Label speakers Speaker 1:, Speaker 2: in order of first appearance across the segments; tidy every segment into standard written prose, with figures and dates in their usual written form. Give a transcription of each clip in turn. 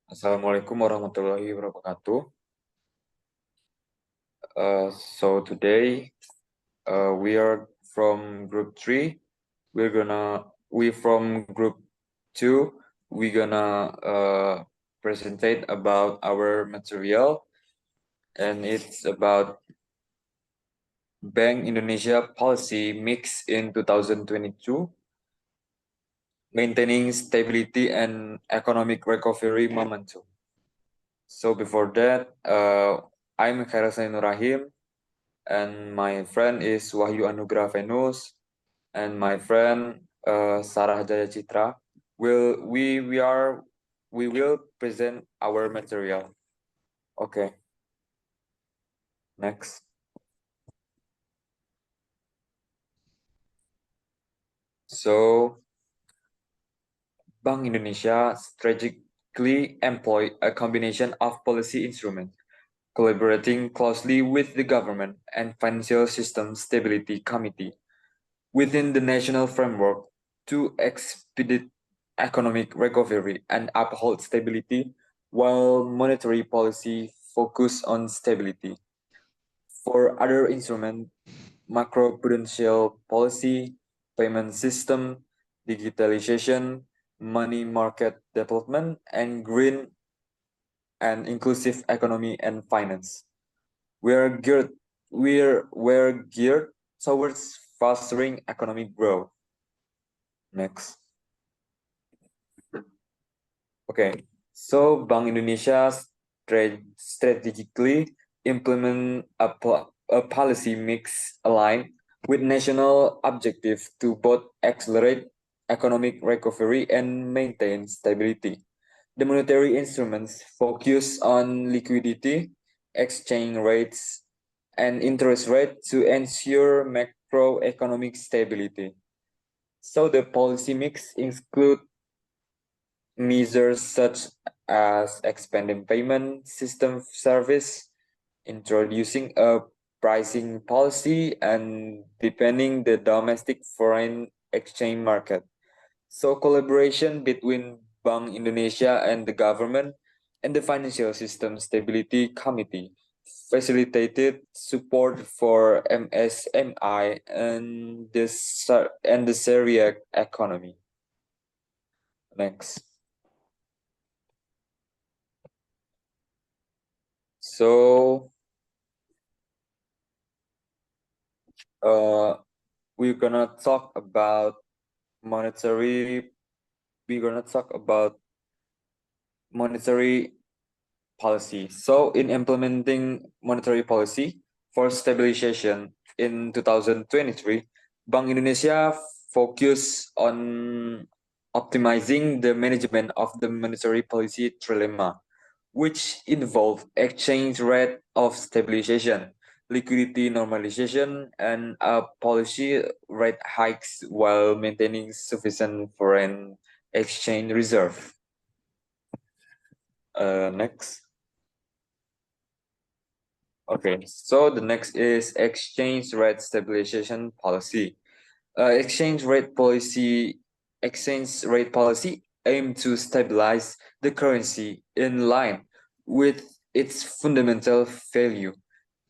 Speaker 1: Assalamualaikum warahmatullahi wabarakatuh. So today we are from group 3. We from group 2. We're gonna presentate about our material, and it's about Bank Indonesia policy mix in 2022, maintaining stability and economic recovery momentum. So before that, I'm Khairul Rahim, and my friend is Wahyu Anugrah Venus, and my friend Sarah Jaya Citra. Will we will present our material. Okay, next. So Bank Indonesia strategically employ a combination of policy instruments, collaborating closely with the government and Financial System Stability Committee within the national framework to expedite economic recovery and uphold stability, while monetary policy focus on stability. For other instruments, macroprudential policy, payment system, digitalization, money market development, and green and inclusive economy and finance. We're geared we're geared towards fostering economic growth. Next. Okay, so Bank Indonesia strategically implement a policy mix aligned with national objective to both accelerate economic recovery and maintain stability. The monetary instruments focus on liquidity, exchange rates, and interest rate to ensure macroeconomic stability. So the policy mix include measures such as expanding payment system service, introducing a pricing policy, and deepening the domestic foreign exchange market. So collaboration between Bank Indonesia and the government and the Financial System Stability Committee facilitated support for MSMI and the Syriac economy. Next. So we're gonna talk about monetary we're gonna talk about monetary policy. So in implementing monetary policy for stabilization in 2023, Bank Indonesia focused on optimizing the management of the monetary policy trilemma, which involve exchange rate of stabilization, liquidity normalization, and policy rate hikes while maintaining sufficient foreign exchange reserve. Next. Okay, so the next is exchange rate stabilization policy. Exchange rate policy aim to stabilize the currency in line with its fundamental value,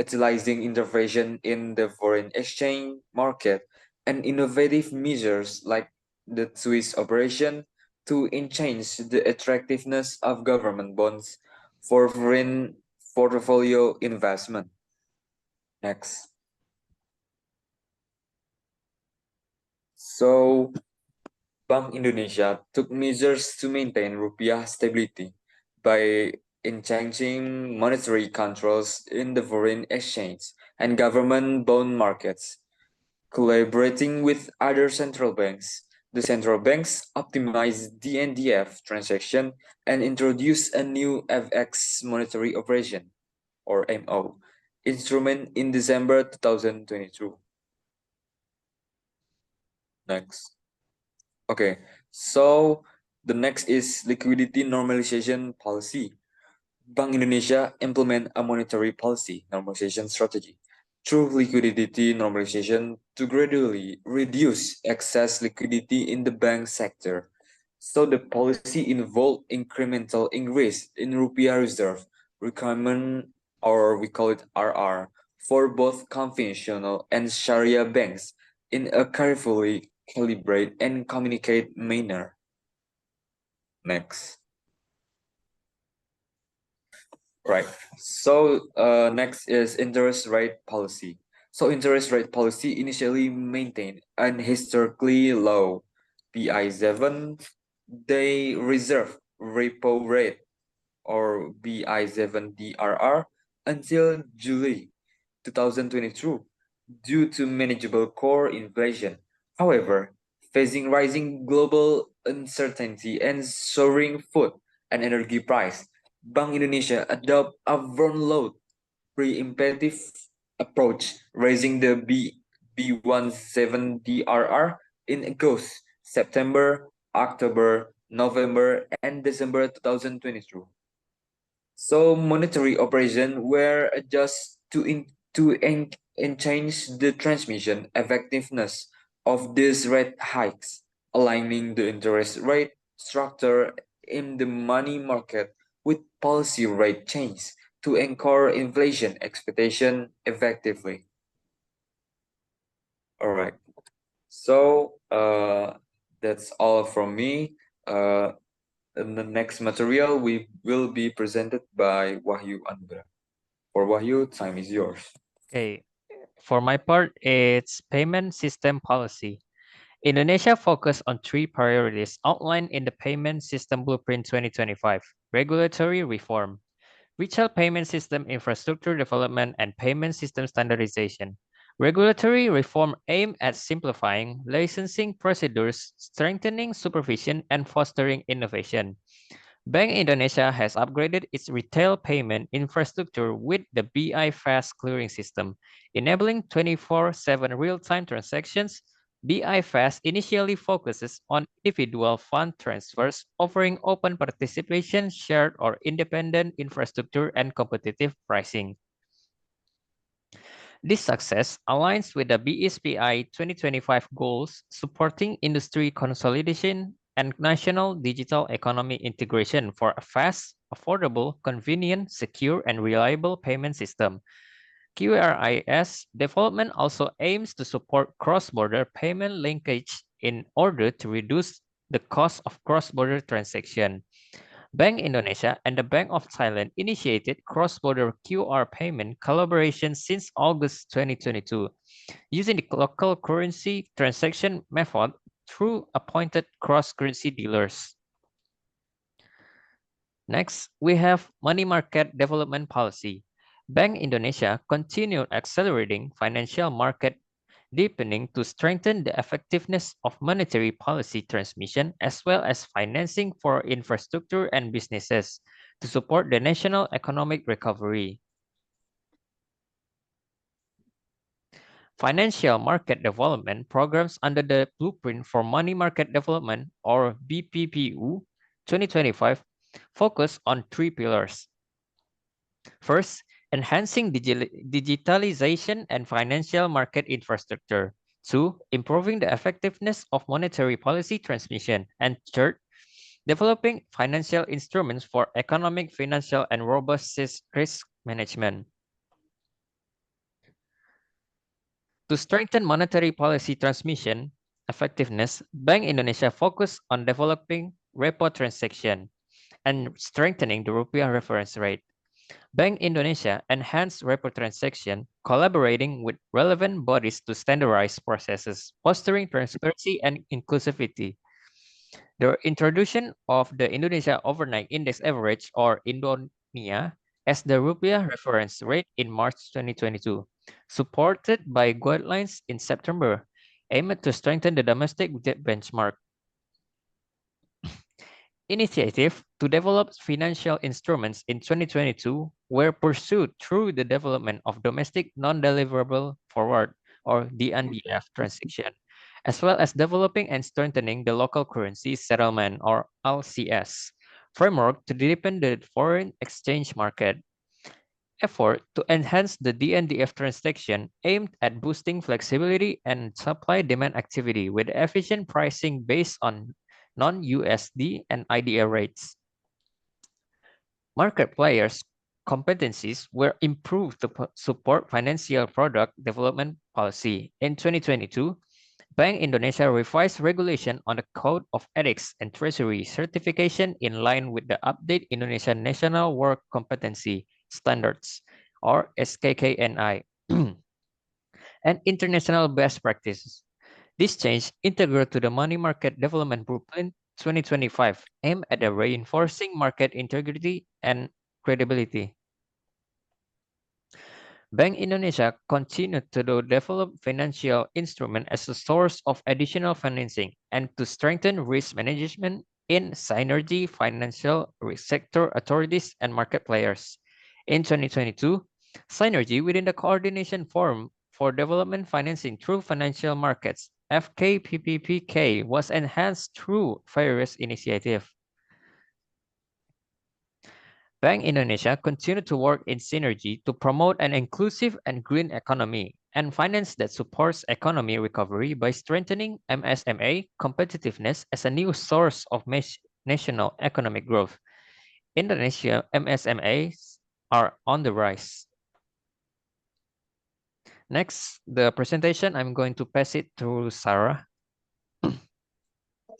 Speaker 1: utilizing intervention in the foreign exchange market and innovative measures like the Swiss operation to enhance the attractiveness of government bonds for foreign portfolio investment. Next. So, Bank Indonesia took measures to maintain rupiah stability by enhancing monetary controls in the foreign exchange and government bond markets. Collaborating with other central banks, the central banks optimized DNDF transaction and introduced a new FX monetary operation, or MO, instrument in December 2022. Next. Okay, so the next is liquidity normalization policy. Bank Indonesia implement a monetary policy normalization strategy through liquidity normalization to gradually reduce excess liquidity in the bank sector. So the policy involved incremental increase in rupiah reserve requirement, or we call it RR, for both conventional and Sharia banks in a carefully calibrate and communicate manner. Next. Right. So next is interest rate policy. So interest rate policy initially maintained an historically low BI7 day reserve repo rate, or BI7DRR, until July 2022 due to manageable core inflation. However, facing rising global uncertainty and soaring food and energy price, Bank Indonesia adopt a front-load pre-imperative approach, raising the B17DRR in August, September, October, November, and December 2022. So monetary operation were adjusted and change the transmission effectiveness of these rate hikes, aligning the interest rate structure in the money market with policy rate change to anchor inflation expectation effectively. All right. So that's all from me. In the next material will be presented by Wahyu Anugrah. For Wahyu, time is yours.
Speaker 2: Okay, for my part, it's payment system policy. Indonesia focused on three priorities outlined in the Payment System Blueprint 2025: regulatory reform, retail payment system infrastructure development, and payment system standardization. Regulatory reform aimed at simplifying licensing procedures, strengthening supervision, and fostering innovation. Bank Indonesia has upgraded its retail payment infrastructure with the BI Fast clearing system, enabling 24/7 real-time transactions. BI Fast initially focuses on individual fund transfers, offering open participation, shared or independent infrastructure, and competitive pricing. This success aligns with the BSPI 2025 goals, supporting industry consolidation and national digital economy integration for a fast, affordable, convenient, secure, and reliable payment system. QRIS development also aims to support cross-border payment linkage in order to reduce the cost of cross-border transaction. Bank Indonesia and the Bank of Thailand initiated cross-border QR payment collaboration since August 2022, using the local currency transaction method through appointed cross-currency dealers. Next, we have money market development policy. Bank Indonesia continued accelerating financial market deepening to strengthen the effectiveness of monetary policy transmission as well as financing for infrastructure and businesses to support the national economic recovery. Financial market development programs under the Blueprint for Money Market Development, or BPPU 2025, focus on three pillars. First, enhancing digitalization and financial market infrastructure. Two, improving the effectiveness of monetary policy transmission. And third, developing financial instruments for economic, financial, and robust risk management. To strengthen monetary policy transmission effectiveness, Bank Indonesia focused on developing repo transaction and strengthening the rupiah reference rate. Bank Indonesia enhanced repo transaction, collaborating with relevant bodies to standardize processes, fostering transparency and inclusivity. The introduction of the Indonesia Overnight Index Average, or Indonia, as the rupiah reference rate in March 2022, supported by guidelines in September, aimed to strengthen the domestic benchmark. Initiative to develop financial instruments in 2022 were pursued through the development of domestic non-deliverable forward, or DNDF transaction, as well as developing and strengthening the local currency settlement, or LCS framework to deepen the foreign exchange market. Effort to enhance the DNDF transaction aimed at boosting flexibility and supply-demand activity with efficient pricing based on non-USD, and IDR rates. Market players' competencies were improved to support financial product development policy. In 2022, Bank Indonesia revised regulation on the Code of Ethics and Treasury certification in line with the updated Indonesian National Work Competency Standards, or SKKNI, and international best practices. This change, integral to the Money Market Development Blueprint 2025, aimed at reinforcing market integrity and credibility. Bank Indonesia continued to develop financial instruments as a source of additional financing and to strengthen risk management in synergy financial sector authorities and market players. In 2022, synergy within the Coordination Forum for Development Financing through Financial Markets, FKPPPK, was enhanced through various initiatives. Bank Indonesia continued to work in synergy to promote an inclusive and green economy and finance that supports economy recovery by strengthening MSME competitiveness as a new source of national economic growth. Indonesia MSMEs are on the rise. Next, the presentation, I'm going to pass it to Sarah.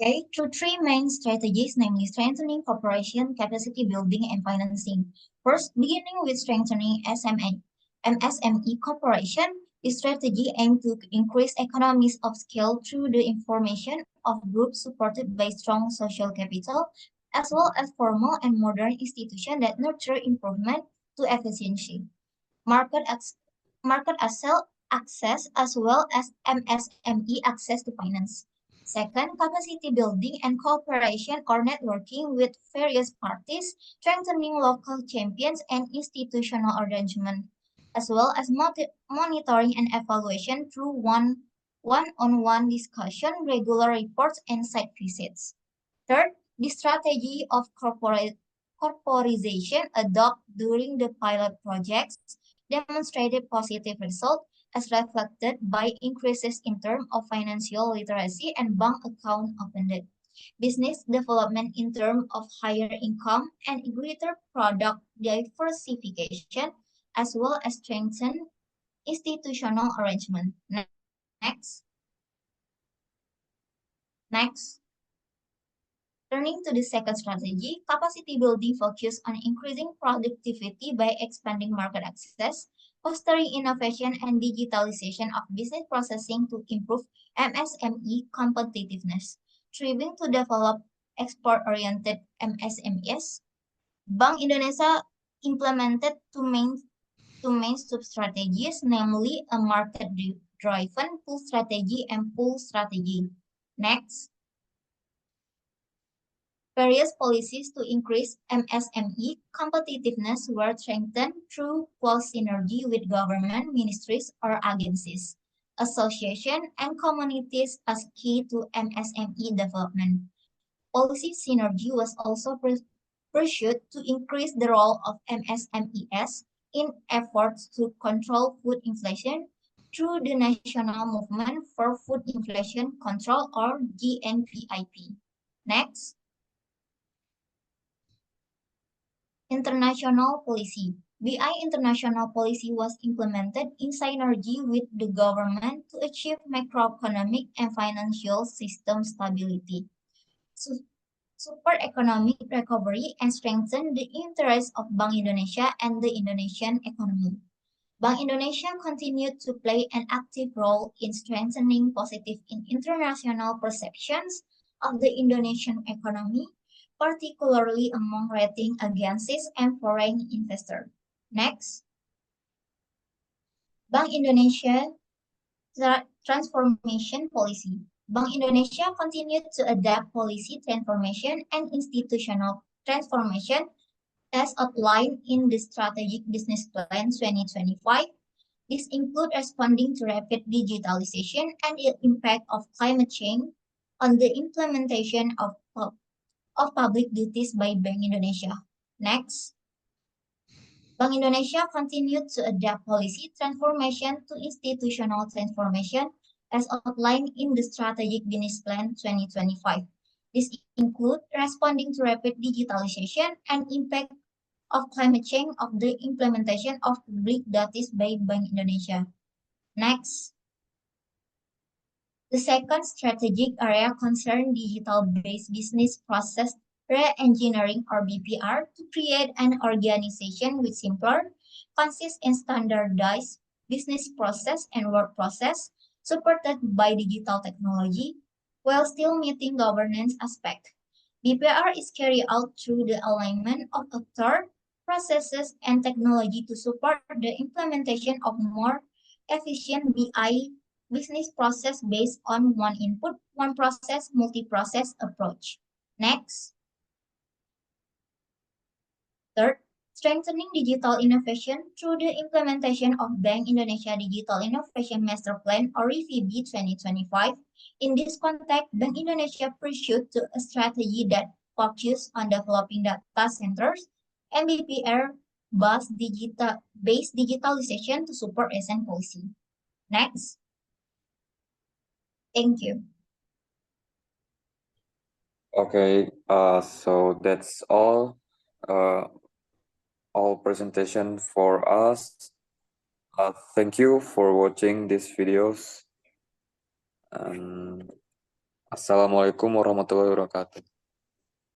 Speaker 3: Okay, through three main strategies, namely strengthening cooperation, capacity building, and financing. First, beginning with strengthening MSME cooperation, this strategy aims to increase economies of scale through the information of groups supported by strong social capital, as well as formal and modern institutions that nurture improvement to efficiency. Market, market access as well as MSME access to finance. Second, capacity building and cooperation or networking with various parties, strengthening local champions and institutional arrangement, as well as monitoring and evaluation through one-on-one discussion, regular reports, and site visits. Third, the strategy of corporatization adopted during the pilot projects demonstrated positive results as reflected by increases in terms of financial literacy and bank account opened. Business development in terms of higher income and greater product diversification, as well as strengthened institutional arrangement. Next. Next. Turning to the second strategy, capacity building focus on increasing productivity by expanding market access, fostering innovation and digitalization of business processing to improve MSME competitiveness, striving to develop export-oriented MSMEs. Bank Indonesia implemented two main sub-strategies, namely a market-driven pull strategy and pull strategy. Next. Various policies to increase MSME competitiveness were strengthened through close synergy with government ministries or agencies, associations, and communities as key to MSME development. Policy synergy was also pursued to increase the role of MSMEs in efforts to control food inflation through the National Movement for Food Inflation Control or GNPIP. Next. International policy. BI international policy was implemented in synergy with the government to achieve macroeconomic and financial system stability, support economic recovery, and strengthen the interests of Bank Indonesia and the Indonesian economy. Bank Indonesia continued to play an active role in strengthening positive international perceptions of the Indonesian economy, particularly among rating agencies and foreign investors. Next, Bank Indonesia transformation policy. Bank Indonesia continued to adapt policy transformation and institutional transformation as outlined in the Strategic Business Plan 2025. This includes responding to rapid digitalization and the impact of climate change on the implementation of public duties by Bank Indonesia. Next, Bank Indonesia continued to adapt policy transformation to institutional transformation as outlined in the Strategic Business Plan 2025. This includes responding to rapid digitalization and impact of climate change of the implementation of public data by Bank Indonesia. Next, the second strategic area concerns digital-based business process re-engineering or BPR to create an organization with simpler, concise and standardized business process and work process supported by digital technology while still meeting governance aspect. BPR is carried out through the alignment of actor, processes, and technology to support the implementation of more efficient BI business process based on one input, one process, multi-process approach. Next, third, strengthening digital innovation through the implementation of Bank Indonesia Digital Innovation Master Plan or RIVB 2025. In this context, Bank Indonesia pursued a strategy that focuses on developing data centers and BPR-based digitalization to support SN policy. Next, thank you.
Speaker 1: Okay, so that's all presentation for us. Thank you for watching these videos. Assalamualaikum warahmatullahi wabarakatuh.